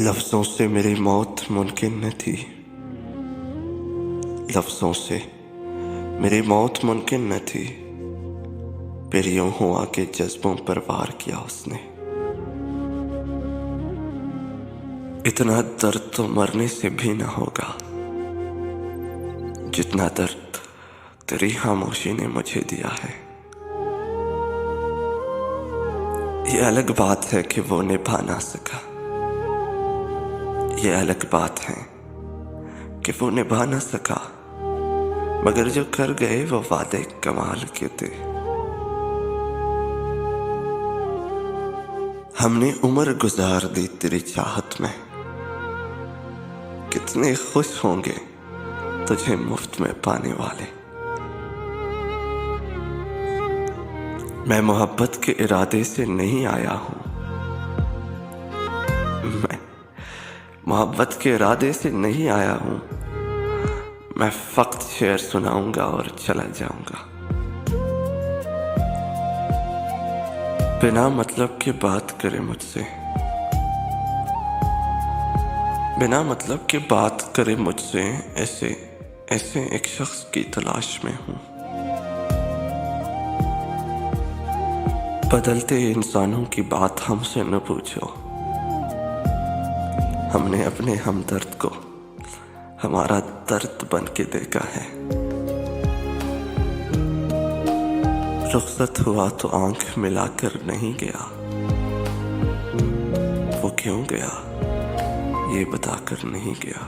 लफ्ज़ों से मेरी मौत मुमकिन न थी। लफ्ज़ों से मेरी मौत मुमकिन न थी। फिर यूं हुआ कि जज्बों पर वार किया उसने। इतना दर्द तो मरने से भी न होगा जितना दर्द तेरी खामोशी ने मुझे दिया है। ये अलग बात है कि वो निभा ना सका। ये अलग बात है कि वो निभा ना सका, मगर जो कर गए वो वादे कमाल के थे। हमने उम्र गुजार दी तेरी चाहत में। कितने खुश होंगे तुझे मुफ्त में पाने वाले। मैं मोहब्बत के इरादे से नहीं आया हूं। मैं मोहब्बत के इरादे से नहीं आया हूं। मैं फक्त शेर सुनाऊंगा और चला जाऊंगा। बिना मतलब के बात करे मुझसे, बिना मतलब के बात करे मुझसे। ऐसे एक शख्स की तलाश में हूं। बदलते इंसानों की बात हमसे न पूछो। हमने अपने हमदर्द को हमारा दर्द बन के देखा है। रुखसत हुआ तो आंख मिलाकर नहीं गया। वो क्यों गया ये बताकर नहीं गया।